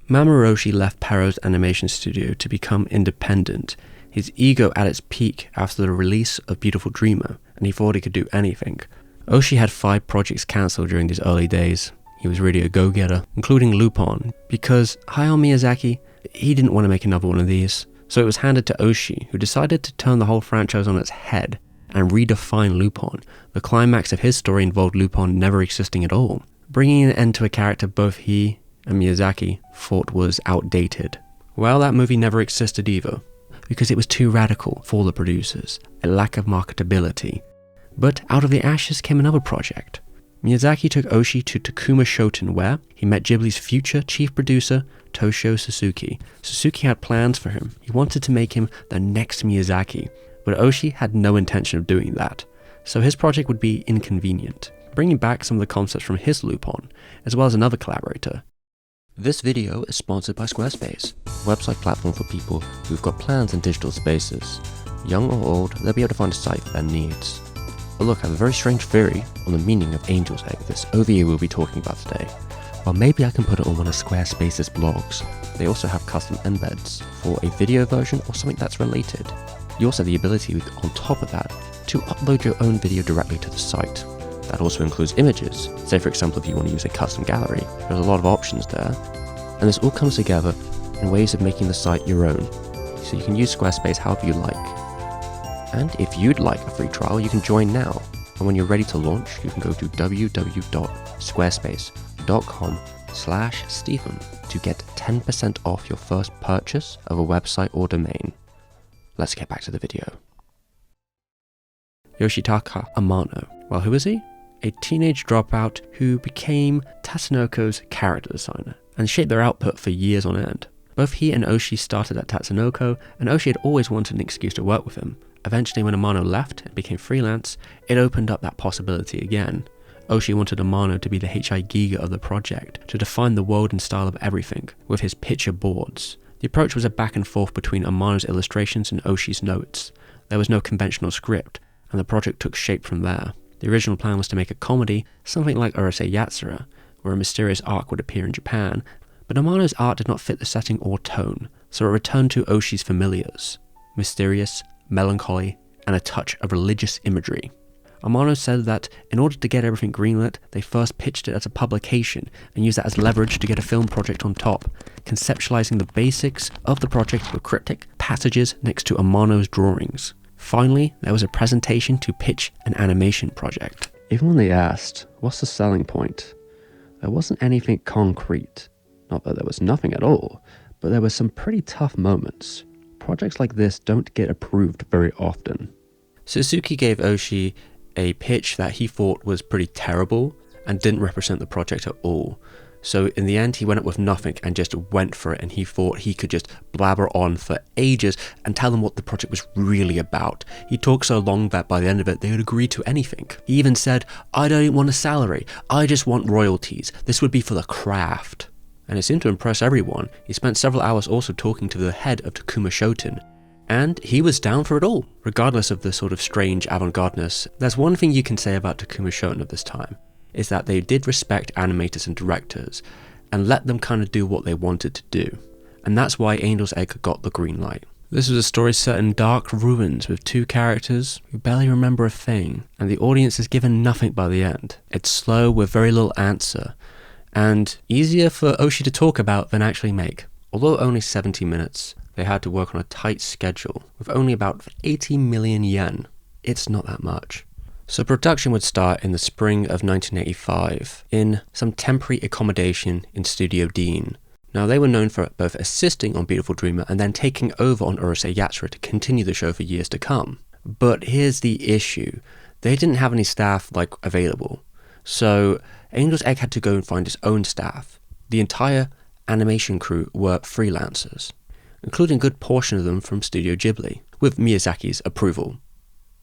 Mamoru Oshii left Perro's animation studio to become independent, his ego at its peak after the release of Beautiful Dreamer, and he thought he could do anything. Oshii had 5 projects cancelled during these early days. He was really a go-getter, including Lupin, because Hayao Miyazaki, he didn't want to make another one of these. So it was handed to Oshii, who decided to turn the whole franchise on its head and redefine Lupin. The climax of his story involved Lupin never existing at all, bringing an end to a character both he and Miyazaki thought was outdated. Well, that movie never existed either, because it was too radical for the producers, a lack of marketability. But out of the ashes came another project. Miyazaki took Oshii to Takuma Shoten, where he met Ghibli's future chief producer, Toshio Suzuki. Suzuki had plans for him. He wanted to make him the next Miyazaki, but Oshii had no intention of doing that, so his project would be inconvenient, bringing back some of the concepts from his Lupin, as well as another collaborator. This video is sponsored by Squarespace, a website platform for people who've got plans in digital spaces. Young or old, they'll be able to find a site for their needs. But look, I have a very strange theory on the meaning of Angel's Egg, this OVA we'll be talking about today. Well, maybe I can put it on one of Squarespace's blogs. They also have custom embeds for a video version or something that's related. You also have the ability, on top of that, to upload your own video directly to the site. That also includes images. Say for example, if you want to use a custom gallery, there's a lot of options there. And this all comes together in ways of making the site your own. So you can use Squarespace however you like. And if you'd like a free trial, you can join now. And when you're ready to launch, you can go to www.squarespace.com/STEVEM to get 10% off your first purchase of a website or domain. Let's get back to the video. Yoshitaka Amano. Well, who is he? A teenage dropout who became Tatsunoko's character designer and shaped their output for years on end. Both he and Oshii started at Tatsunoko, and Oshii had always wanted an excuse to work with him. Eventually, when Amano left and became freelance, it opened up that possibility again. Oshii wanted Amano to be the H.I. Giga of the project, to define the world and style of everything, with his picture boards. The approach was a back and forth between Amano's illustrations and Oshii's notes. There was no conventional script, and the project took shape from there. The original plan was to make a comedy, something like Urusei Yatsura, where a mysterious arc would appear in Japan, but Amano's art did not fit the setting or tone, so it returned to Oshii's familiars: mysterious, melancholy, and a touch of religious imagery. Amano said that in order to get everything greenlit, they first pitched it as a publication and used that as leverage to get a film project on top, conceptualizing the basics of the project with cryptic passages next to Amano's drawings. Finally, there was a presentation to pitch an animation project. Even when they asked, what's the selling point? There wasn't anything concrete. Not that there was nothing at all, but there were some pretty tough moments. Projects like this don't get approved very often. Suzuki gave Oshii a pitch that he thought was pretty terrible and didn't represent the project at all. So in the end, he went up with nothing and just went for it, and he thought he could just blabber on for ages and tell them what the project was really about. He talked so long that by the end of it, they would agree to anything. He even said, "I don't want a salary, I just want royalties. This would be for the craft." And it seemed to impress everyone. He spent several hours also talking to the head of Takuma Shoten, and he was down for it all, regardless of the sort of strange avant-gardeness. There's one thing you can say about Takuma Shoten of this time, is that they did respect animators and directors, and let them kind of do what they wanted to do. And that's why Angel's Egg got the green light. This was a story set in dark ruins with 2 characters who barely remember a thing, and the audience is given nothing by the end. It's slow with very little answer, and easier for Oshii to talk about than actually make. Although only 70 minutes, they had to work on a tight schedule with only about 80 million yen. It's not that much. So production would start in the spring of 1985 in some temporary accommodation in Studio Dean. Now they were known for both assisting on Beautiful Dreamer and then taking over on Urusei Yatsura to continue the show for years to come. But here's the issue. They didn't have any staff available. So Angel's Egg had to go and find its own staff. The entire animation crew were freelancers, including a good portion of them from Studio Ghibli, with Miyazaki's approval,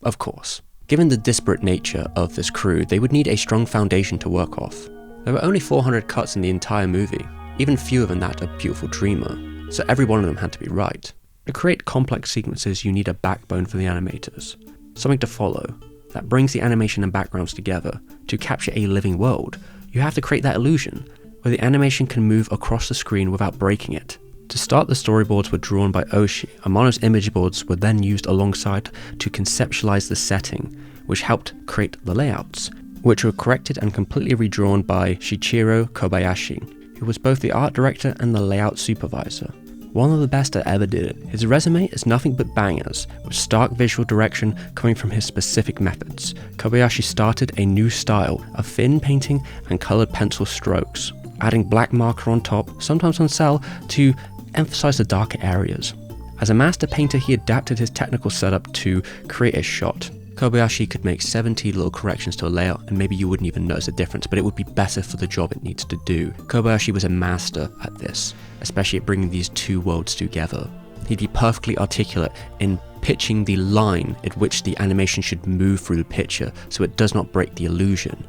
of course. Given the disparate nature of this crew, they would need a strong foundation to work off. There were only 400 cuts in the entire movie, even fewer than that of Beautiful Dreamer, so every one of them had to be right. To create complex sequences, you need a backbone for the animators, something to follow, that brings the animation and backgrounds together. To capture a living world, you have to create that illusion, where the animation can move across the screen without breaking it. To start, the storyboards were drawn by Oshii, and Mono's image boards were then used alongside to conceptualize the setting, which helped create the layouts, which were corrected and completely redrawn by Shichiro Kobayashi, who was both the art director and the layout supervisor. One of the best that ever did it. His resume is nothing but bangers, with stark visual direction coming from his specific methods. Kobayashi started a new style of thin painting and colored pencil strokes, adding black marker on top, sometimes on cell, to emphasize the darker areas. As a master painter, he adapted his technical setup to create a shot. Kobayashi could make 70 little corrections to a layout, and maybe you wouldn't even notice the difference, but it would be better for the job it needs to do. Kobayashi was a master at this, especially at bringing these two worlds together. He'd be perfectly articulate in pitching the line at which the animation should move through the picture so it does not break the illusion.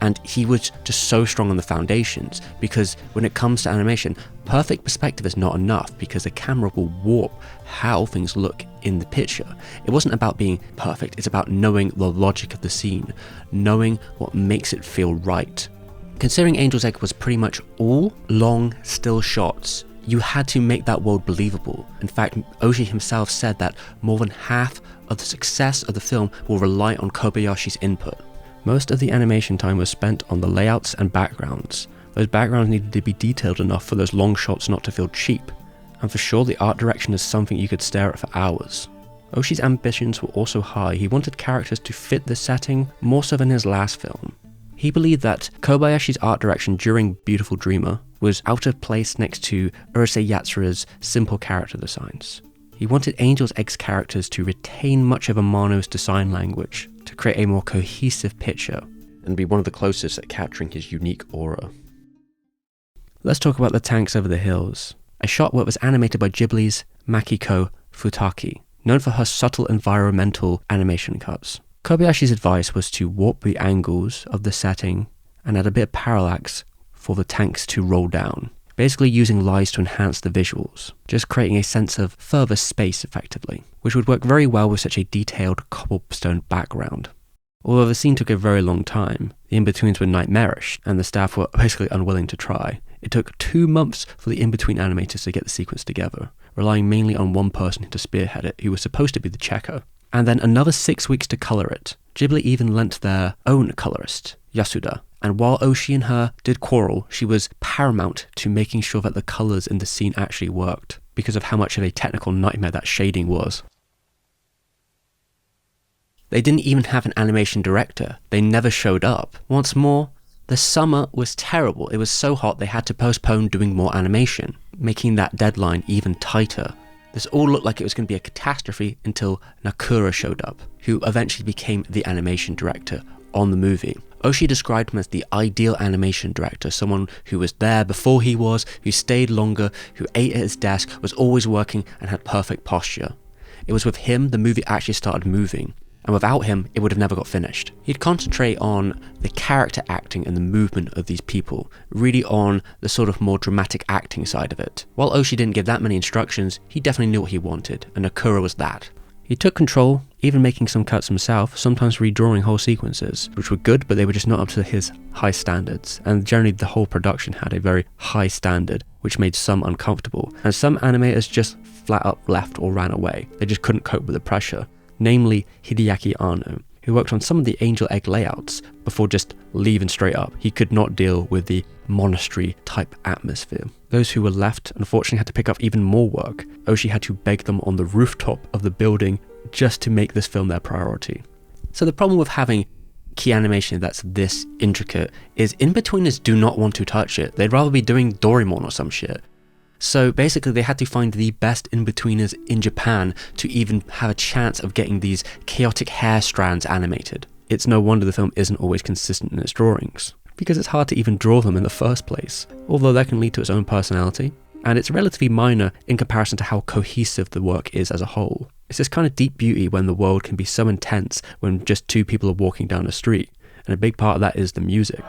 And he was just so strong on the foundations, because when it comes to animation, perfect perspective is not enough, because the camera will warp how things look in the picture. It wasn't about being perfect, it's about knowing the logic of the scene, knowing what makes it feel right. Considering Angel's Egg was pretty much all long, still shots, you had to make that world believable. In fact, Oshii himself said that more than half of the success of the film will rely on Kobayashi's input. Most of the animation time was spent on the layouts and backgrounds. Those backgrounds needed to be detailed enough for those long shots not to feel cheap. And for sure, the art direction is something you could stare at for hours. Oshii's ambitions were also high. He wanted characters to fit the setting more so than his last film. He believed that Kobayashi's art direction during Beautiful Dreamer was out of place next to Urusei Yatsura's simple character designs. He wanted Angel's Egg's characters to retain much of Amano's design language, to create a more cohesive picture, and be one of the closest at capturing his unique aura. Let's talk about the tanks over the hills, a shot that was animated by Ghibli's Makiko Futaki, known for her subtle environmental animation cuts. Kobayashi's advice was to warp the angles of the setting and add a bit of parallax for the tanks to roll down, basically using lies to enhance the visuals, just creating a sense of further space effectively, which would work very well with such a detailed cobblestone background. Although the scene took a very long time, the in-betweens were nightmarish, and the staff were basically unwilling to try. It took 2 months for the in-between animators to get the sequence together, relying mainly on one person to spearhead it, who was supposed to be the checker, and then another 6 weeks to colour it. Ghibli even lent their own colourist, Yasuda, and while Oshii and her did quarrel, she was paramount to making sure that the colours in the scene actually worked, because of how much of a technical nightmare that shading was. They didn't even have an animation director. They never showed up. Once more, the summer was terrible. It was so hot they had to postpone doing more animation, making that deadline even tighter. This all looked like it was going to be a catastrophe until Nakura showed up, who eventually became the animation director on the movie. Oshii described him as the ideal animation director, someone who was there before he was, who stayed longer, who ate at his desk, was always working, and had perfect posture. It was with him the movie actually started moving, and without him, it would have never got finished. He'd concentrate on the character acting and the movement of these people, really on the sort of more dramatic acting side of it. While Oshii didn't give that many instructions, he definitely knew what he wanted, and Nakura was that. He took control, even making some cuts himself, sometimes redrawing whole sequences, which were good, but they were just not up to his high standards, and generally the whole production had a very high standard, which made some uncomfortable, and some animators just flat up left or ran away. They just couldn't cope with the pressure, namely Hideaki Anno, who worked on some of the Angel Egg layouts before just leaving straight up. He could not deal with the monastery type atmosphere. Those who were left unfortunately had to pick up even more work. Oshii had to beg them on the rooftop of the building just to make this film their priority. So the problem with having key animation that's this intricate is in-betweeners do not want to touch it. They'd rather be doing Doraemon or some shit. So basically they had to find the best in-betweeners in Japan to even have a chance of getting these chaotic hair strands animated. It's no wonder the film isn't always consistent in its drawings, because it's hard to even draw them in the first place, although that can lead to its own personality, and it's relatively minor in comparison to how cohesive the work is as a whole. It's this kind of deep beauty when the world can be so intense when just two people are walking down a street, and a big part of that is the music.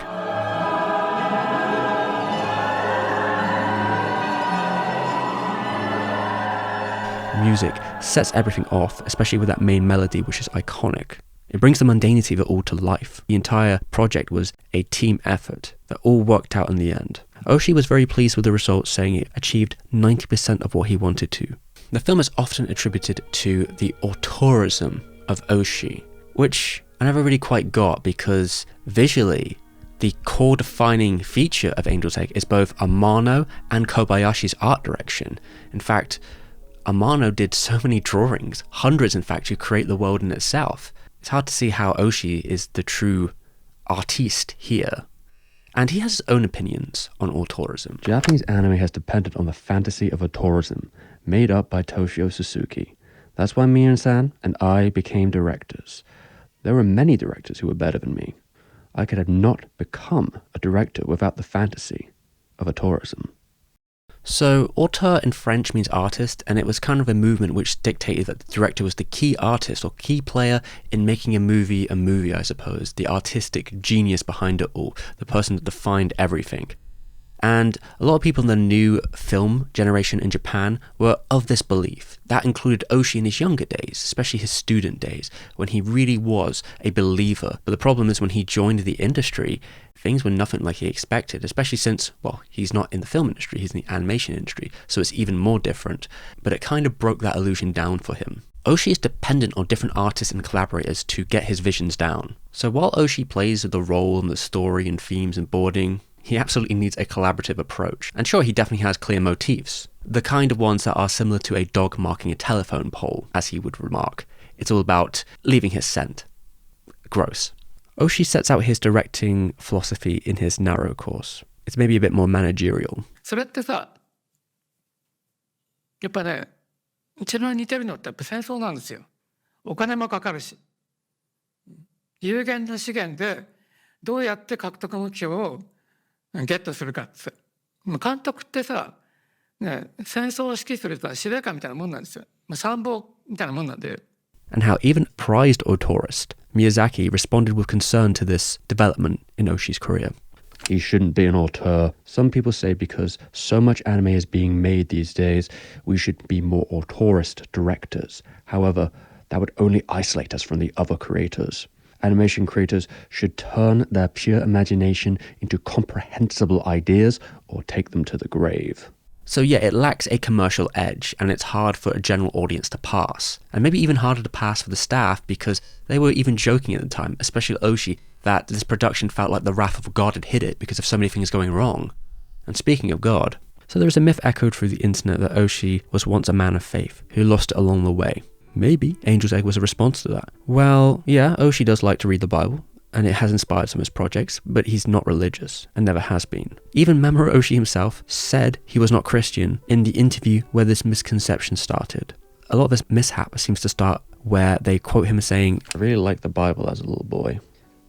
Music sets everything off, especially with that main melody, which is iconic. It brings the mundanity of it all to life. The entire project was a team effort that all worked out in the end. Oshii was very pleased with the results, saying it achieved 90% of what he wanted to. The film is often attributed to the auteurism of Oshii, which I never really quite got, because visually, the core defining feature of Angel's Egg is both Amano and Kobayashi's art direction. In fact, Amano did so many drawings, hundreds in fact, to create the world in itself. It's hard to see how Oshii is the true artiste here. And he has his own opinions on auteurism. Japanese anime has depended on the fantasy of auteurism, made up by Toshio Suzuki. That's why Miyan-san and I became directors. There were many directors who were better than me. I could have not become a director without the fantasy of auteurism. So, auteur in French means artist, and it was kind of a movement which dictated that the director was the key artist or key player in making a movie, I suppose, the artistic genius behind it all, the person that defined everything. And a lot of people in the new film generation in Japan were of this belief. That included Oshii in his younger days, especially his student days, when he really was a believer. But the problem is when he joined the industry, things were nothing like he expected, especially since, well, he's not in the film industry, he's in the animation industry, so it's even more different. But it kind of broke that illusion down for him. Oshii is dependent on different artists and collaborators to get his visions down. So while Oshii plays the role and the story and themes and boarding, he absolutely needs a collaborative approach. And sure, he definitely has clear motifs. The kind of ones that are similar to a dog marking a telephone pole, as he would remark. It's all about leaving his scent. Gross. Oshii sets out his directing philosophy in his narrow course. It's maybe a bit more managerial. それってさ、やっぱね、一番似てるのってやっぱ戦争なんですよ。お金もかかるし。有限な資源でどうやって獲得目標をゲットするかって。監督ってさ、ね、戦争を指揮すると司令官みたいなもんなんですよ。参謀みたいなもんなんで。And how even prized auteurist Miyazaki responded with concern to this development in Oshii's career. He shouldn't be an auteur. Some people say because so much anime is being made these days, we should be more auteurist directors. However, that would only isolate us from the other creators. Animation creators should turn their pure imagination into comprehensible ideas or take them to the grave. So yeah, it lacks a commercial edge, and it's hard for a general audience to pass. And maybe even harder to pass for the staff, because they were even joking at the time, especially Oshii, that this production felt like the wrath of God had hit it because of so many things going wrong. And speaking of God, so there is a myth echoed through the internet that Oshii was once a man of faith who lost it along the way. Maybe Angel's Egg was a response to that. Well, yeah, Oshii does like to read the Bible, and it has inspired some of his projects, but he's not religious, and never has been. Even Mamoru Oshii himself said he was not Christian in the interview where this misconception started. A lot of this mishap seems to start where they quote him as saying, "I really liked the Bible as a little boy.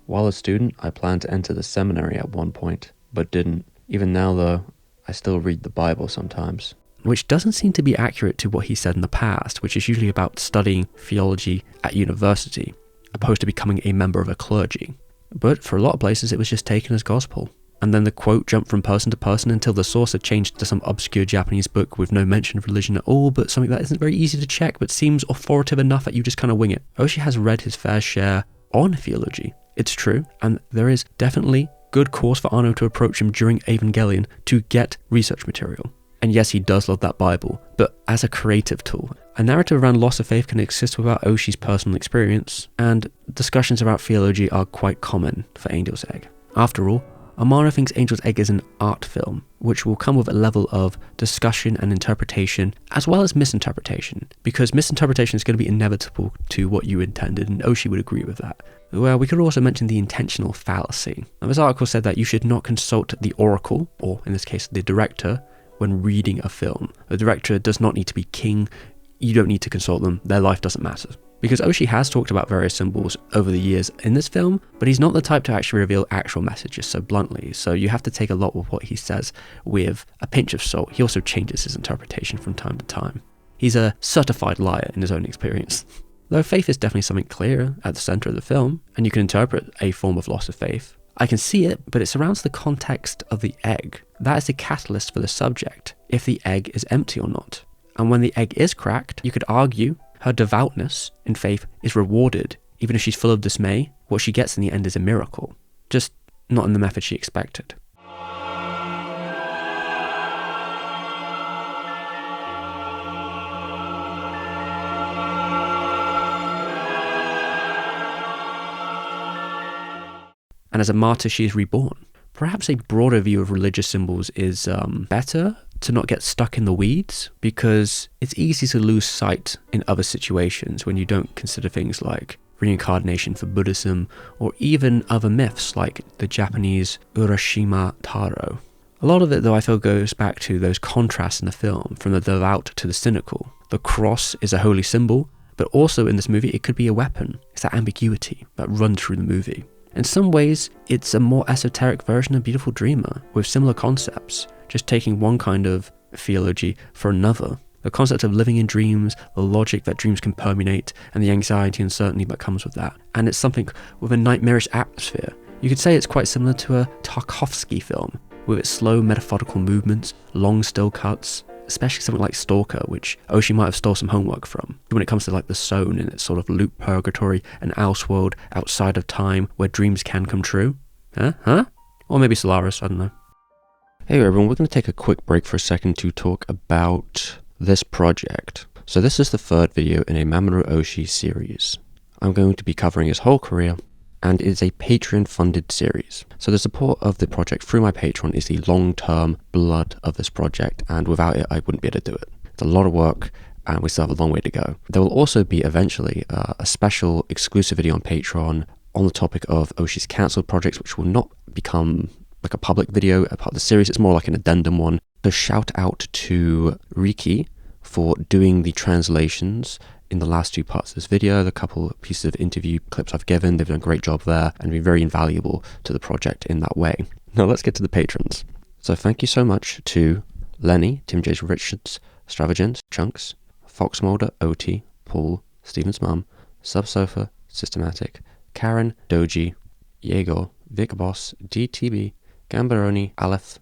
While a student, I planned to enter the seminary at one point, but didn't. Even now though, I still read the Bible sometimes." Which doesn't seem to be accurate to what he said in the past, which is usually about studying theology at university, opposed to becoming a member of a clergy. But for a lot of places it was just taken as gospel. And then the quote jumped from person to person until the source had changed to some obscure Japanese book with no mention of religion at all, but something that isn't very easy to check but seems authoritative enough that you just kind of wing it. Oshii has read his fair share on theology. It's true, and there is definitely good cause for Anno to approach him during Evangelion to get research material. And yes, he does love that Bible, but as a creative tool. A narrative around loss of faith can exist without Oshii's personal experience, and discussions about theology are quite common for Angel's Egg. After all, Amano thinks Angel's Egg is an art film, which will come with a level of discussion and interpretation, as well as misinterpretation, because misinterpretation is going to be inevitable to what you intended, and Oshii would agree with that. Well, we could also mention the intentional fallacy. Now, this article said that you should not consult the oracle, or in this case, the director, when reading a film. The director does not need to be king. You don't need to consult them. Their life doesn't matter. Because Oshii has talked about various symbols over the years in this film, but he's not the type to actually reveal actual messages so bluntly, so you have to take a lot of what he says with a pinch of salt. He also changes his interpretation from time to time. He's a certified liar in his own experience. Though faith is definitely something clear at the center of the film, and you can interpret a form of loss of faith. I can see it, but it surrounds the context of the egg. That is the catalyst for the subject, if the egg is empty or not. And when the egg is cracked, you could argue her devoutness in faith is rewarded Even if she's full of dismay, what she gets in the end is a miracle, just not in the method she expected. And as a martyr, she is reborn. Perhaps a broader view of religious symbols is better to not get stuck in the weeds, because it's easy to lose sight in other situations when you don't consider things like reincarnation for Buddhism, or even other myths like the Japanese Urashima Taro. A lot of it, though, I feel goes back to those contrasts in the film, from the devout to the cynical. The cross is a holy symbol, but also in this movie it could be a weapon. It's that ambiguity that runs through the movie. In some ways, it's a more esoteric version of Beautiful Dreamer, with similar concepts, just taking one kind of theology for another. The concept of living in dreams, the logic that dreams can permeate, and the anxiety and uncertainty that comes with that. And it's something with a nightmarish atmosphere. You could say it's quite similar to a Tarkovsky film, with its slow metaphorical movements, long still cuts, especially something like Stalker, which Oshii might have stole some homework from, when it comes to like the zone in its sort of loop purgatory, an elseworld outside of time where dreams can come true. Huh? Or maybe Solaris, I don't know. Hey everyone, we're going to take a quick break for a second to talk about this project. So this is the third video in a Mamoru Oshii series. I'm going to be covering his whole career, and it's a Patreon-funded series. So the support of the project through my Patreon is the long-term blood of this project, and without it, I wouldn't be able to do it. It's a lot of work, and we still have a long way to go. There will also be eventually a special exclusive video on Patreon on the topic of Oshii's cancelled projects, which will not become like a public video, a part of the series. It's more like an addendum one. So shout out to Riki for doing the translations in the last two parts of this video. The couple pieces of interview clips I've given, they've done a great job there and been very invaluable to the project in that way. Now let's get to the patrons. So thank you so much to Lenny, Tim J. Richards, Stravagent, Chunks, Fox Mulder, OT, Paul, Stephen's Mum, Subsofa, Systematic, Karen, Doji, Yegor, Vic Boss, DTB, Gambaroni, Aleph,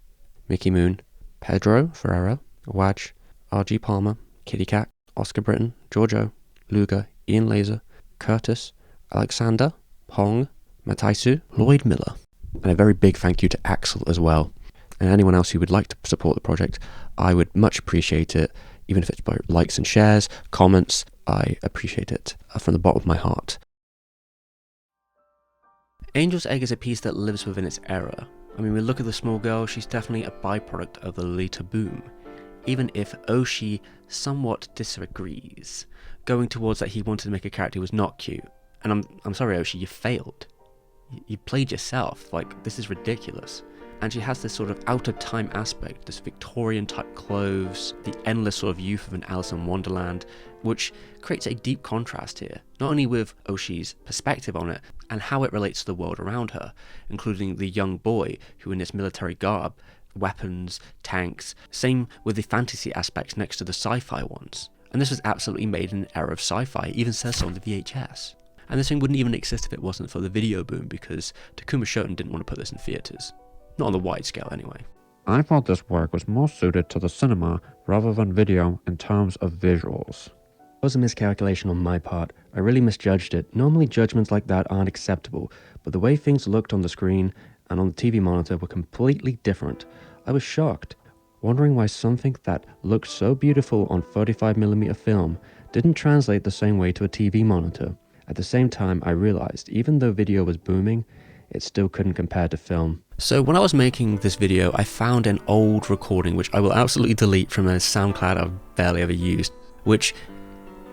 Mickey Moon, Pedro Ferreira, Waj, RG Palmer, Kitty Cat, Oscar Britton, Giorgio, Luga, Ian Laser, Curtis, Alexander, Pong, Mataisu, Lloyd Miller. And a very big thank you to Axel as well. And anyone else who would like to support the project, I would much appreciate it, even if it's by likes and shares, comments. I appreciate it from the bottom of my heart. Angel's Egg is a piece that lives within its era. I mean, we look at the small girl, she's definitely a byproduct of the Lolita boom. Even if Oshii somewhat disagrees, going towards that he wanted to make a character who was not cute. And I'm sorry, Oshii, you failed. You played yourself. Like, this is ridiculous. And she has this sort of out-of-time aspect, this Victorian-type clothes, the endless sort of youth of an Alice in Wonderland, which creates a deep contrast here, not only with Oshii's perspective on it, and how it relates to the world around her, including the young boy who in this military garb, weapons, tanks, same with the fantasy aspects next to the sci-fi ones. And this was absolutely made in an era of sci-fi, it even says so on the VHS. And this thing wouldn't even exist if it wasn't for the video boom, because Takuma Shoten didn't want to put this in theatres. Not on the wide scale anyway. I thought this work was more suited to the cinema rather than video in terms of visuals. It was a miscalculation on my part. I really misjudged it. Normally judgments like that aren't acceptable, but the way things looked on the screen and on the TV monitor were completely different. I was shocked, wondering why something that looked so beautiful on 35mm film didn't translate the same way to a TV monitor. At the same time, I realized even though video was booming, it still couldn't compare to film. So when I was making this video, I found an old recording, which I will absolutely delete from a SoundCloud I've barely ever used, which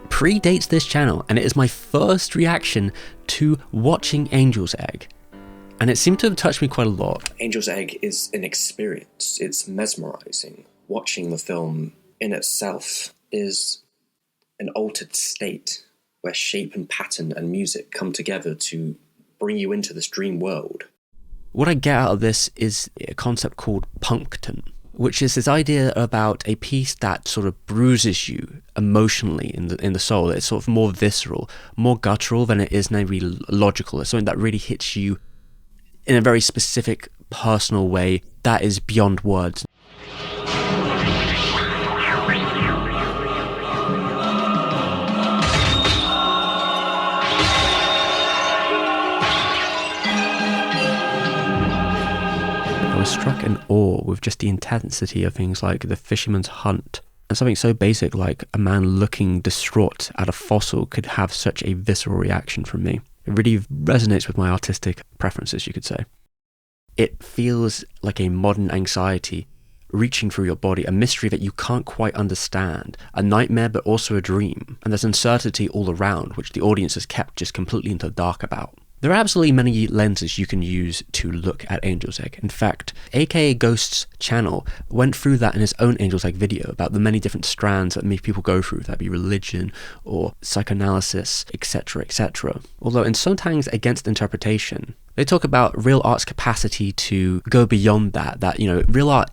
predates this channel, and it is my first reaction to watching Angel's Egg. And it seemed to have touched me quite a lot. Angel's Egg is an experience. It's mesmerizing. Watching the film in itself is an altered state where shape and pattern and music come together to bring you into this dream world. What I get out of this is a concept called puncton, which is this idea about a piece that sort of bruises you emotionally in the soul. It's sort of more visceral, more guttural than it is maybe logical. It's something that really hits you in a very specific, personal way that is beyond words. with just the intensity of things like The Fisherman's Hunt. And something so basic like a man looking distraught at a fossil could have such a visceral reaction from me. It really resonates with my artistic preferences, you could say. It feels like a modern anxiety reaching through your body, a mystery that you can't quite understand, a nightmare but also a dream, and there's uncertainty all around which the audience has kept just completely into the dark about. There are absolutely many lenses you can use to look at Angel's Egg. In fact, aka Ghost's channel went through that in his own Angel's Egg video about the many different strands that make people go through, that'd be religion or psychoanalysis, etc, etc. Although in sometimes against interpretation, they talk about real art's capacity to go beyond that, you know, real art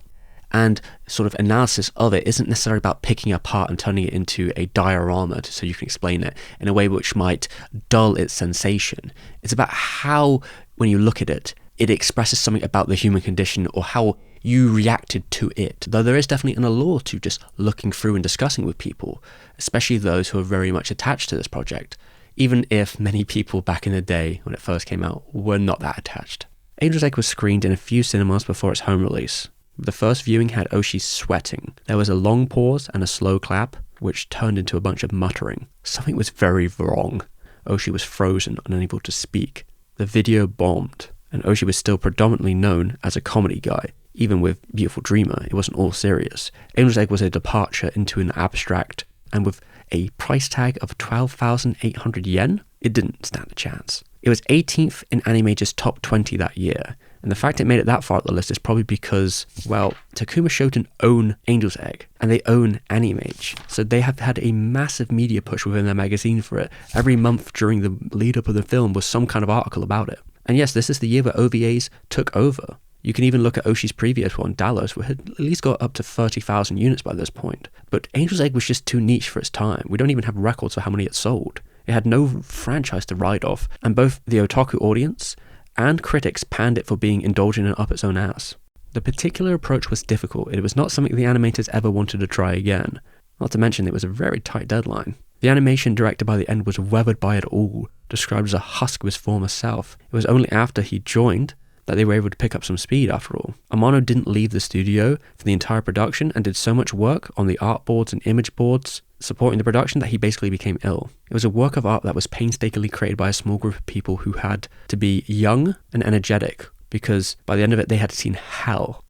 and sort of analysis of it isn't necessarily about picking it apart and turning it into a diorama so you can explain it in a way which might dull its sensation. It's about how, when you look at it, it expresses something about the human condition or how you reacted to it. Though there is definitely an allure to just looking through and discussing with people, especially those who are very much attached to this project, even if many people back in the day when it first came out were not that attached. Angel's Egg was screened in a few cinemas before its home release. The first viewing had Oshii sweating. There was a long pause and a slow clap, which turned into a bunch of muttering. Something was very wrong. Oshii was frozen and unable to speak. The video bombed, and Oshii was still predominantly known as a comedy guy. Even with Beautiful Dreamer, it wasn't all serious. Angel's Egg was a departure into an abstract, and with a price tag of 12,800 yen, it didn't stand a chance. It was 18th in Animage's top 20 that year, and the fact it made it that far up the list is probably because, well, Takuma Shoten own Angel's Egg, and they own Animage, so they have had a massive media push within their magazine for it. Every month during the lead up of the film was some kind of article about it. And yes, this is the year where OVAs took over. You can even look at Oshii's previous one, Dallas, which had at least got up to 30,000 units by this point. But Angel's Egg was just too niche for its time. We don't even have records for how many it sold. It had no franchise to ride off, and both the otaku audience and critics panned it for being indulgent and up its own ass. The particular approach was difficult. It was not something the animators ever wanted to try again. Not to mention it was a very tight deadline. The animation director by the end was weathered by it all, described as a husk of his former self. It was only after he joined that they were able to pick up some speed after all. Amano didn't leave the studio for the entire production and did so much work on the artboards and image boards supporting the production that he basically became ill. It was a work of art that was painstakingly created by a small group of people who had to be young and energetic, because by the end of it they had seen hell.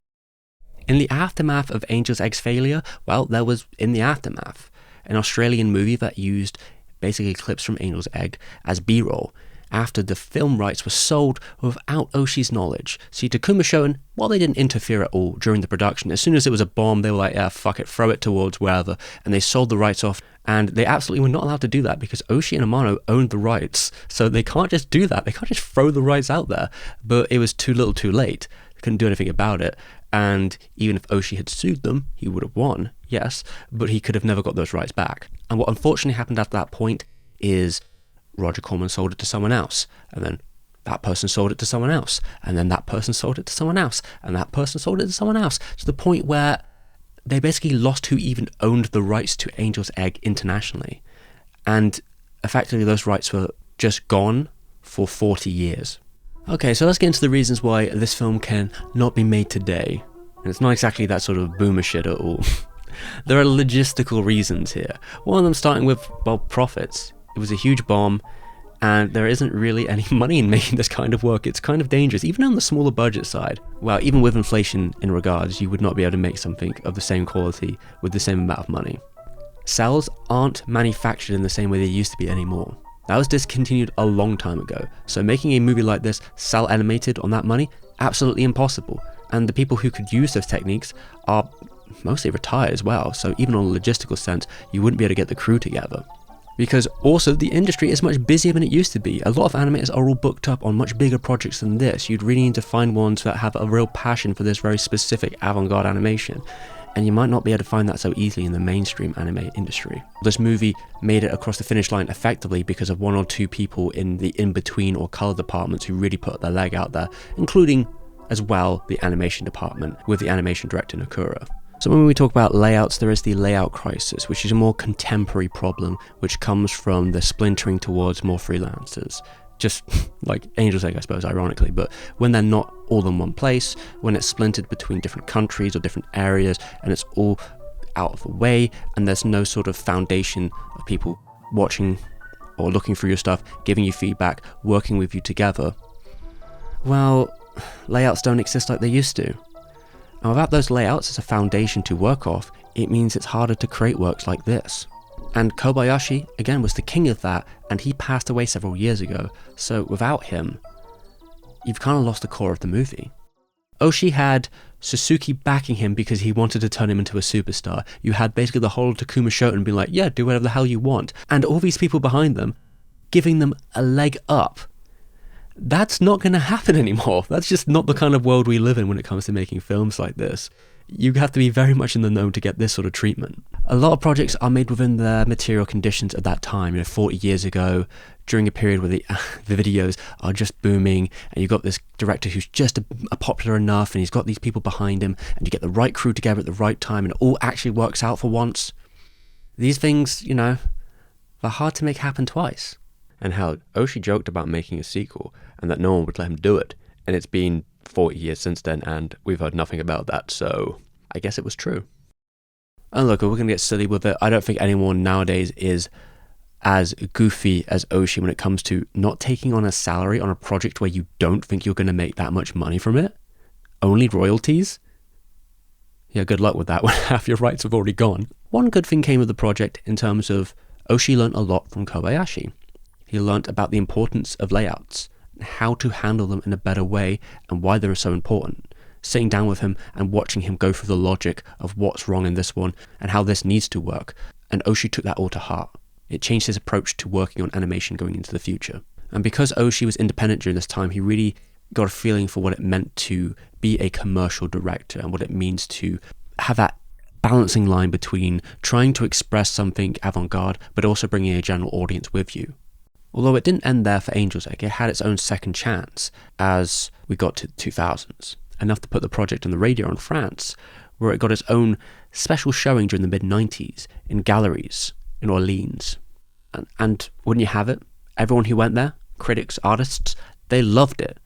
In the aftermath of Angel's Egg's failure, well, there was In the Aftermath, an Australian movie that used basically clips from Angel's Egg as B-roll after the film rights were sold without Oshii's knowledge. See, Takuma Shoten, well, they didn't interfere at all during the production. As soon as it was a bomb, they were like, yeah, fuck it, throw it towards wherever, and they sold the rights off. And they absolutely were not allowed to do that because Oshii and Amano owned the rights, so they can't just do that. They can't just throw the rights out there. But it was too little too late. They couldn't do anything about it. And even if Oshii had sued them, he would have won, yes, but he could have never got those rights back. And what unfortunately happened after that point is Roger Corman sold it to someone else, and then that person sold it to someone else, and then that person sold it to someone else, and that person sold it to someone else, to the point where they basically lost who even owned the rights to Angel's Egg internationally. And effectively those rights were just gone for 40 years. Okay, so let's get into the reasons why this film can not be made today. And it's not exactly that sort of boomer shit at all. There are logistical reasons here. One of them starting with, well, profits. It was a huge bomb, and there isn't really any money in making this kind of work. It's kind of dangerous, even on the smaller budget side. Well, even with inflation in regards, you would not be able to make something of the same quality with the same amount of money. Cells aren't manufactured in the same way they used to be anymore. That was discontinued a long time ago, so making a movie like this cell animated on that money, absolutely impossible. And the people who could use those techniques are mostly retired as well, so even on a logistical sense, you wouldn't be able to get the crew together. Because also the industry is much busier than it used to be. A lot of animators are all booked up on much bigger projects than this. You'd really need to find ones that have a real passion for this very specific avant-garde animation. And you might not be able to find that so easily in the mainstream anime industry. This movie made it across the finish line effectively because of one or two people in the in-between or color departments who really put their leg out there, including as well the animation department with the animation director Nakura. So when we talk about layouts, there is the layout crisis, which is a more contemporary problem, which comes from the splintering towards more freelancers. Just like Angel's Egg, I suppose, ironically, but when they're not all in one place, when it's splintered between different countries or different areas, and it's all out of the way, and there's no sort of foundation of people watching or looking through your stuff, giving you feedback, working with you together, well, layouts don't exist like they used to. And without those layouts as a foundation to work off, it means it's harder to create works like this. And Kobayashi, again, was the king of that, and he passed away several years ago, so without him, you've kind of lost the core of the movie. Oshii had Suzuki backing him because he wanted to turn him into a superstar. You had basically the whole Takuma Shoten being like, yeah, do whatever the hell you want. And all these people behind them, giving them a leg up. That's not going to happen anymore. That's just not the kind of world we live in when it comes to making films like this. You have to be very much in the know to get this sort of treatment. A lot of projects are made within the material conditions at that time, 40 years ago, during a period where the videos are just booming, and you've got this director who's just a popular enough, and he's got these people behind him, and you get the right crew together at the right time, and it all actually works out for once. These things, they're hard to make happen twice. And how Oshii joked about making a sequel, and that no one would let him do it, and it's been 40 years since then, and we've heard nothing about that, so I guess it was true. And look, we're going to get silly with it. I don't think anyone nowadays is as goofy as Oshii when it comes to not taking on a salary on a project where you don't think you're going to make that much money from it. Only royalties? Yeah, good luck with that when half your rights have already gone. One good thing came of the project in terms of Oshii learned a lot from Kobayashi. He learned about the importance of layouts, how to handle them in a better way, and why they're so important. Sitting down with him and watching him go through the logic of what's wrong in this one and how this needs to work, and Oshii took that all to heart. It changed his approach to working on animation going into the future. And because Oshii was independent during this time, he really got a feeling for what it meant to be a commercial director and what it means to have that balancing line between trying to express something avant-garde but also bringing a general audience with you. Although it didn't end there for Angel's Egg, it had its own second chance as we got to the 2000s, enough to put the project on the radio in France, where it got its own special showing during the mid-90s in galleries in Orleans. And wouldn't you have it, everyone who went there, critics, artists, they loved it.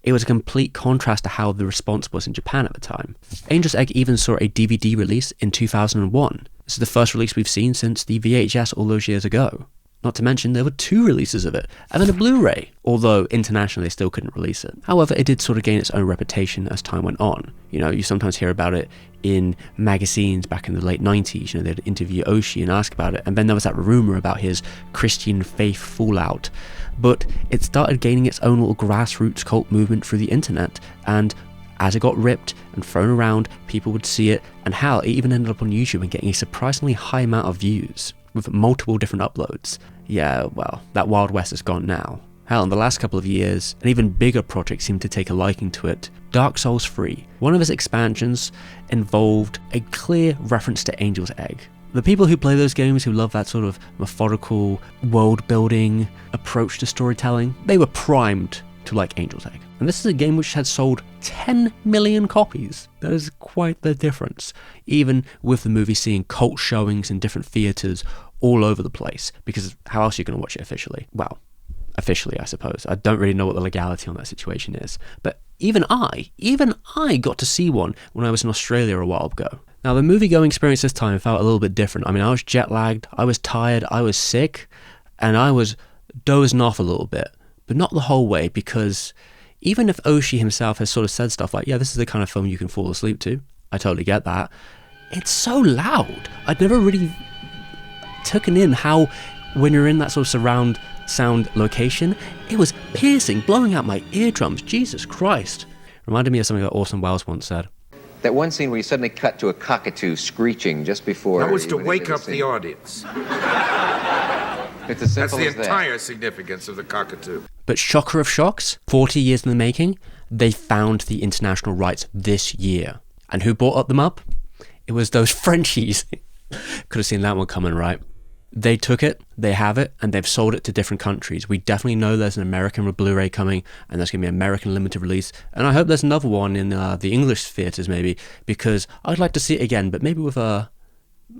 It was a complete contrast to how the response was in Japan at the time. Angel's Egg even saw a DVD release in 2001. This is the first release we've seen since the VHS all those years ago. Not to mention, there were 2 releases of it, and then a Blu-ray, although internationally they still couldn't release it. However, it did sort of gain its own reputation as time went on. You sometimes hear about it in magazines back in the late 90s. They'd interview Oshii and ask about it, and then there was that rumor about his Christian faith fallout. But it started gaining its own little grassroots cult movement through the internet, and as it got ripped and thrown around, people would see it, and hell, it even ended up on YouTube and getting a surprisingly high amount of views, with multiple different uploads. Yeah, well, that Wild West is gone now. Hell, in the last couple of years, an even bigger project seemed to take a liking to it, Dark Souls 3. One of its expansions involved a clear reference to Angel's Egg. The people who play those games, who love that sort of methodical, world-building approach to storytelling, they were primed to like Angel's Egg. And this is a game which had sold 10 million copies. That is quite the difference, even with the movie seeing cult showings in different theatres all over the place, because how else are you going to watch it officially? Well, officially, I suppose. I don't really know what the legality on that situation is. But even I got to see one when I was in Australia a while ago. Now, the movie-going experience this time felt a little bit different. I mean, I was jet-lagged, I was tired, I was sick, and I was dozing off a little bit. But not the whole way, because even if Oshii himself has sort of said stuff like, yeah, this is the kind of film you can fall asleep to, I totally get that, it's so loud. I'd never really taken in how, when you're in that sort of surround sound location, it was piercing, blowing out my eardrums. Jesus Christ. Reminded me of something that Orson Welles once said. That one scene where you suddenly cut to a cockatoo screeching just before... That was to wake up the audience. It's as simple That's as the entire significance of the cockatoo. But shocker of shocks, 40 years in the making, they found the international rights this year. And who bought them up? It was those Frenchies. Could have seen that one coming, right? They took it, they have it, and they've sold it to different countries. We definitely know there's an American Blu-ray coming, and there's going to be an American limited release. And I hope there's another one in the English theatres maybe, because I'd like to see it again, but maybe with a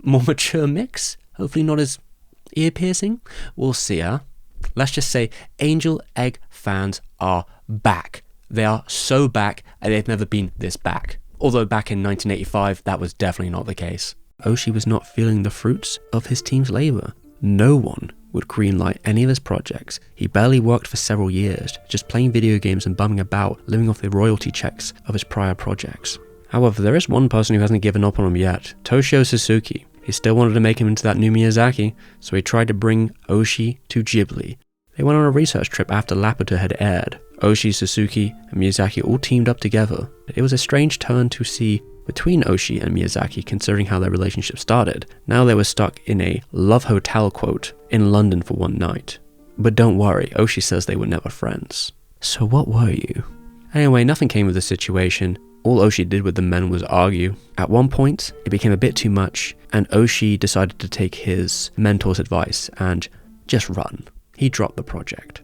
more mature mix. Hopefully not as ear-piercing. We'll see, huh? Let's just say Angel Egg fans are back. They are so back, and they've never been this back. Although back in 1985, that was definitely not the case. Oshii was not feeling the fruits of his team's labor. No one would greenlight any of his projects. He barely worked for several years, just playing video games and bumming about, living off the royalty checks of his prior projects. However, there is one person who hasn't given up on him yet, Toshio Suzuki. He still wanted to make him into that new Miyazaki, so he tried to bring Oshii to Ghibli. They went on a research trip after Laputa had aired. Oshii, Suzuki, and Miyazaki all teamed up together. It was a strange turn to see between Oshii and Miyazaki, considering how their relationship started. Now they were stuck in a love hotel quote in London for one night. But don't worry, Oshii says they were never friends. So what were you? Anyway, nothing came of the situation. All Oshii did with the men was argue. At one point, it became a bit too much, and Oshii decided to take his mentor's advice and just run. He dropped the project.